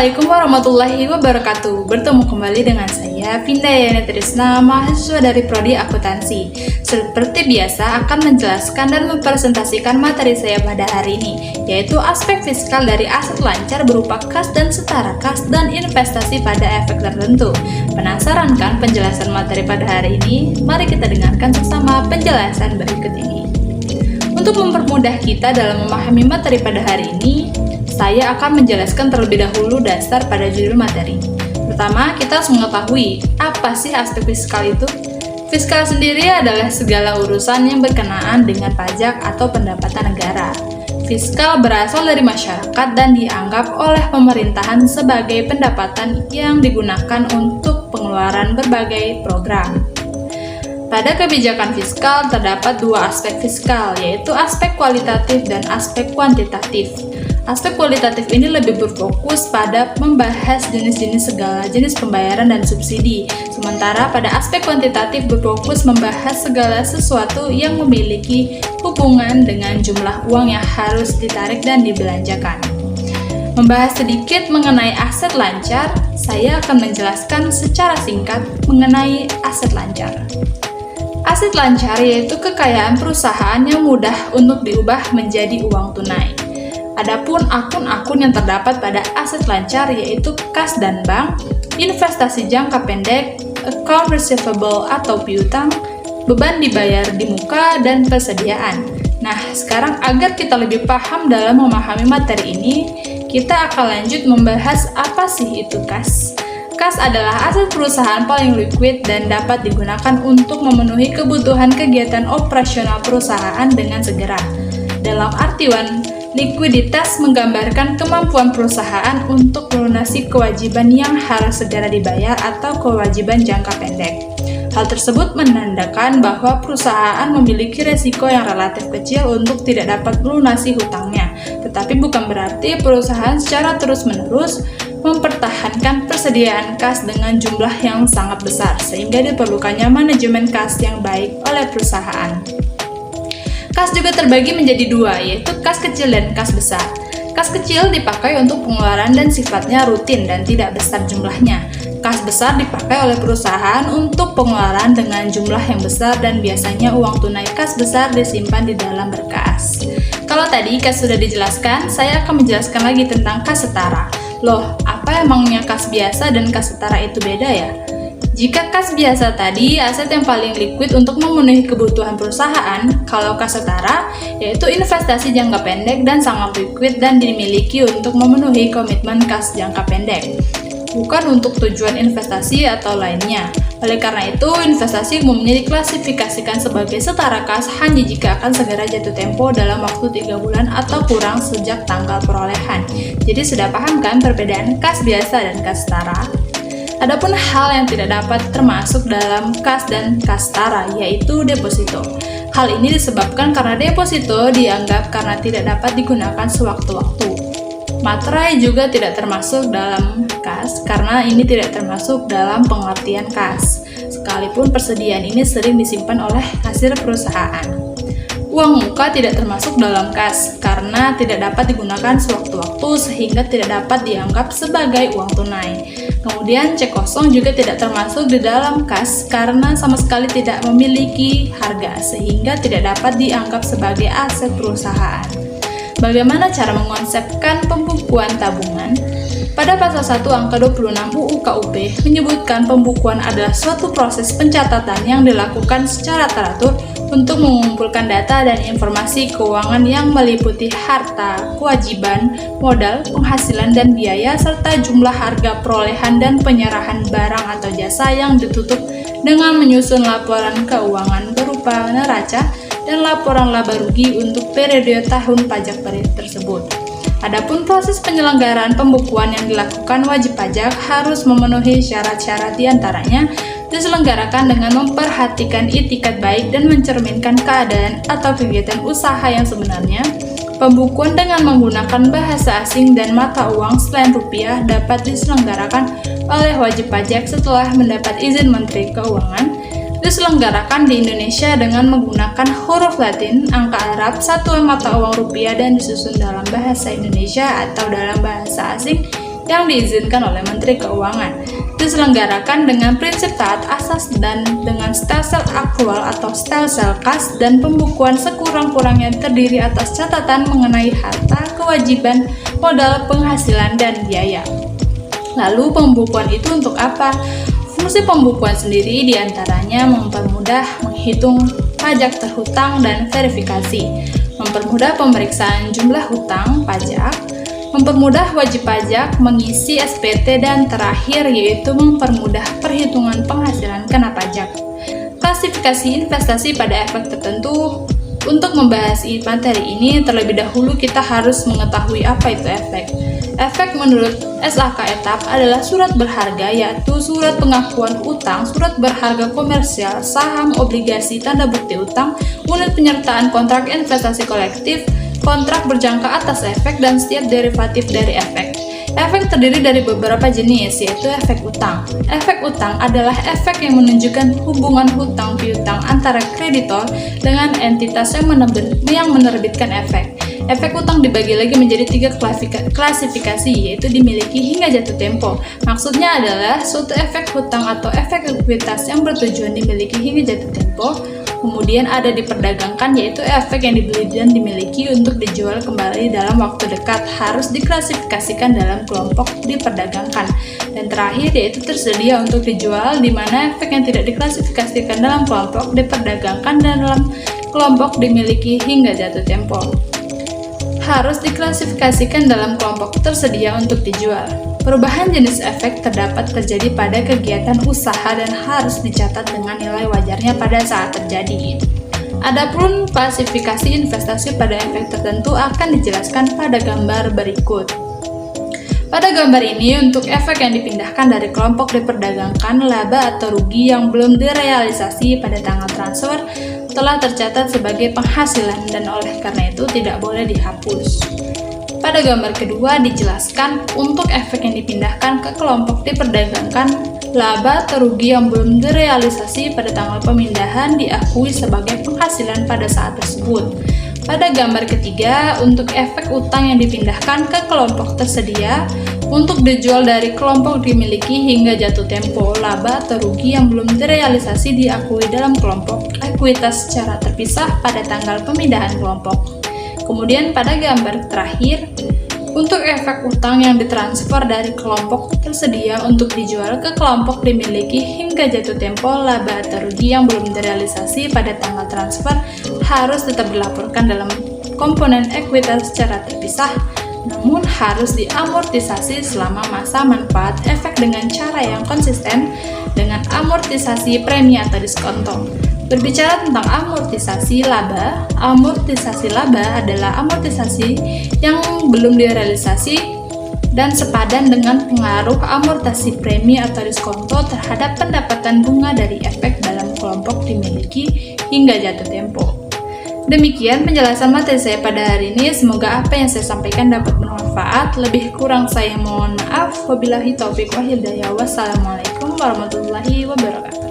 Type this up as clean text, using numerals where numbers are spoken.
Assalamualaikum warahmatullahi wabarakatuh. Bertemu kembali dengan saya, Vinda Yani Trisna, mahasiswa dari Prodi Akuntansi. Seperti biasa, akan menjelaskan dan mempresentasikan materi saya pada hari ini, yaitu aspek fiskal dari aset lancar berupa kas dan setara kas dan investasi pada efek tertentu. Penasaran kan penjelasan materi pada hari ini? Mari kita dengarkan bersama penjelasan berikut ini. Untuk mempermudah kita dalam memahami materi pada hari ini, saya akan menjelaskan terlebih dahulu dasar pada judul materi. Pertama, kita harus mengetahui apa sih aspek fiskal itu. Fiskal sendiri adalah segala urusan yang berkenaan dengan pajak atau pendapatan negara. Fiskal berasal dari masyarakat dan dianggap oleh pemerintahan sebagai pendapatan yang digunakan untuk pengeluaran berbagai program. Pada kebijakan fiskal terdapat dua aspek fiskal, yaitu aspek kualitatif dan aspek kuantitatif. Aspek kualitatif ini lebih berfokus pada membahas jenis-jenis segala jenis pembayaran dan subsidi, sementara pada aspek kuantitatif berfokus membahas segala sesuatu yang memiliki hubungan dengan jumlah uang yang harus ditarik dan dibelanjakan. Membahas sedikit mengenai aset lancar, saya akan menjelaskan secara singkat mengenai aset lancar. Aset lancar yaitu kekayaan perusahaan yang mudah untuk diubah menjadi uang tunai. Adapun akun-akun yang terdapat pada aset lancar yaitu kas dan bank, investasi jangka pendek, account receivable atau piutang, beban dibayar di muka, dan persediaan. Nah, sekarang agar kita lebih paham dalam memahami materi ini, kita akan lanjut membahas apa sih itu kas. Kas adalah aset perusahaan paling liquid dan dapat digunakan untuk memenuhi kebutuhan kegiatan operasional perusahaan dengan segera. Dalam artian, likuiditas menggambarkan kemampuan perusahaan untuk melunasi kewajiban yang harus segera dibayar atau kewajiban jangka pendek. Hal tersebut menandakan bahwa perusahaan memiliki resiko yang relatif kecil untuk tidak dapat melunasi hutangnya, tetapi bukan berarti perusahaan secara terus-menerus mempertahankan persediaan kas dengan jumlah yang sangat besar, sehingga diperlukannya manajemen kas yang baik oleh perusahaan. Kas juga terbagi menjadi dua, yaitu kas kecil dan kas besar. Kas kecil dipakai untuk pengeluaran dan sifatnya rutin dan tidak besar jumlahnya. Kas besar dipakai oleh perusahaan untuk pengeluaran dengan jumlah yang besar dan biasanya uang tunai kas besar disimpan di dalam berkas. Kalau tadi kas sudah dijelaskan, saya akan menjelaskan lagi tentang kas setara. Loh, apa emangnya kas biasa dan kas setara itu beda ya? Jika kas biasa tadi aset yang paling liquid untuk memenuhi kebutuhan perusahaan, kalau kas setara yaitu investasi jangka pendek dan sangat liquid dan dimiliki untuk memenuhi komitmen kas jangka pendek, bukan untuk tujuan investasi atau lainnya. Oleh karena itu, investasi umumnya diklasifikasikan sebagai setara kas hanya jika akan segera jatuh tempo dalam waktu 3 bulan atau kurang sejak tanggal perolehan. Jadi sudah paham kan perbedaan kas biasa dan kas setara? Adapun hal yang tidak dapat termasuk dalam kas dan kas setara yaitu deposito. Hal ini disebabkan karena deposito dianggap karena tidak dapat digunakan sewaktu-waktu. Materai juga tidak termasuk dalam kas karena ini tidak termasuk dalam pengertian kas, sekalipun persediaan ini sering disimpan oleh kasir perusahaan. Uang muka tidak termasuk dalam kas karena tidak dapat digunakan sewaktu-waktu sehingga tidak dapat dianggap sebagai uang tunai. Kemudian cek kosong juga tidak termasuk di dalam kas karena sama sekali tidak memiliki harga sehingga tidak dapat dianggap sebagai aset perusahaan. Bagaimana cara mengonsepkan pembukuan tabungan? Pada pasal 1 angka 26 UU KUP menyebutkan pembukuan adalah suatu proses pencatatan yang dilakukan secara teratur untuk mengumpulkan data dan informasi keuangan yang meliputi harta, kewajiban, modal, penghasilan dan biaya, serta jumlah harga perolehan dan penyerahan barang atau jasa yang ditutup dengan menyusun laporan keuangan berupa neraca dan laporan laba rugi untuk periode tahun pajak tersebut. Adapun proses penyelenggaraan pembukuan yang dilakukan wajib pajak harus memenuhi syarat-syarat diantaranya diselenggarakan dengan memperhatikan itikat baik dan mencerminkan keadaan atau kegiatan usaha yang sebenarnya. Pembukuan dengan menggunakan bahasa asing dan mata uang selain rupiah dapat diselenggarakan oleh wajib pajak setelah mendapat izin Menteri Keuangan. Diselenggarakan di Indonesia dengan menggunakan huruf Latin, angka Arab, satuan mata uang rupiah dan disusun dalam bahasa Indonesia atau dalam bahasa asing yang diizinkan oleh Menteri Keuangan. Diselenggarakan dengan prinsip taat asas dan dengan stelsel aktual atau stelsel kas, dan pembukuan sekurang-kurangnya terdiri atas catatan mengenai harta, kewajiban, modal, penghasilan, dan biaya. Lalu pembukuan itu untuk apa? Fungsi pembukuan sendiri diantaranya mempermudah menghitung pajak terhutang dan verifikasi, mempermudah pemeriksaan jumlah hutang pajak, mempermudah wajib pajak mengisi SPT, dan terakhir yaitu mempermudah perhitungan penghasilan kena pajak. Klasifikasi investasi pada efek tertentu. Untuk membahas materi ini, terlebih dahulu kita harus mengetahui apa itu efek. Efek menurut SAK Etap adalah surat berharga, yaitu surat pengakuan utang, surat berharga komersial, saham, obligasi, tanda bukti utang, unit penyertaan kontrak investasi kolektif, kontrak berjangka atas efek, dan setiap derivatif dari efek. Efek terdiri dari beberapa jenis, yaitu efek utang. Efek utang adalah efek yang menunjukkan hubungan hutang piutang antara kreditor dengan entitas yang menerbitkan efek. Efek utang dibagi lagi menjadi 3 klasifikasi, yaitu dimiliki hingga jatuh tempo. Maksudnya adalah suatu efek hutang atau efek ekuitas yang bertujuan dimiliki hingga jatuh tempo. Kemudian ada diperdagangkan, yaitu efek yang dibeli dan dimiliki untuk dijual kembali dalam waktu dekat, harus diklasifikasikan dalam kelompok diperdagangkan. Dan terakhir yaitu tersedia untuk dijual, di mana efek yang tidak diklasifikasikan dalam kelompok diperdagangkan dan dalam kelompok dimiliki hingga jatuh tempo harus diklasifikasikan dalam kelompok tersedia untuk dijual. Perubahan jenis efek terdapat terjadi pada kegiatan usaha dan harus dicatat dengan nilai wajarnya pada saat terjadi. Adapun klasifikasi investasi pada efek tertentu akan dijelaskan pada gambar berikut. Pada gambar ini, untuk efek yang dipindahkan dari kelompok diperdagangkan, laba atau rugi yang belum direalisasi pada tanggal transfer telah tercatat sebagai penghasilan dan oleh karena itu tidak boleh dihapus. Pada gambar kedua dijelaskan untuk efek yang dipindahkan ke kelompok diperdagangkan, laba atau rugi yang belum direalisasi pada tanggal pemindahan diakui sebagai penghasilan pada saat tersebut. Pada gambar ketiga, untuk efek utang yang dipindahkan ke kelompok tersedia, untuk dijual dari kelompok dimiliki hingga jatuh tempo, laba atau rugi yang belum direalisasi diakui dalam kelompok ekuitas secara terpisah pada tanggal pemindahan kelompok. Kemudian pada gambar terakhir, untuk efek utang yang ditransfer dari kelompok tersedia untuk dijual ke kelompok dimiliki hingga jatuh tempo, laba atau rugi yang belum direalisasi pada tanggal transfer harus tetap dilaporkan dalam komponen ekuitas secara terpisah, namun harus diamortisasi selama masa manfaat efek dengan cara yang konsisten dengan amortisasi premi atau diskonto. Berbicara tentang amortisasi laba adalah amortisasi yang belum direalisasi dan sepadan dengan pengaruh amortisasi premi atau diskonto terhadap pendapatan bunga dari efek dalam kelompok dimiliki hingga jatuh tempo. Demikian penjelasan materi saya pada hari ini. Semoga apa yang saya sampaikan dapat bermanfaat. Lebih kurang saya mohon maaf. Wabillahi taufiq wal hidayah. Wassalamualaikum warahmatullahi wabarakatuh.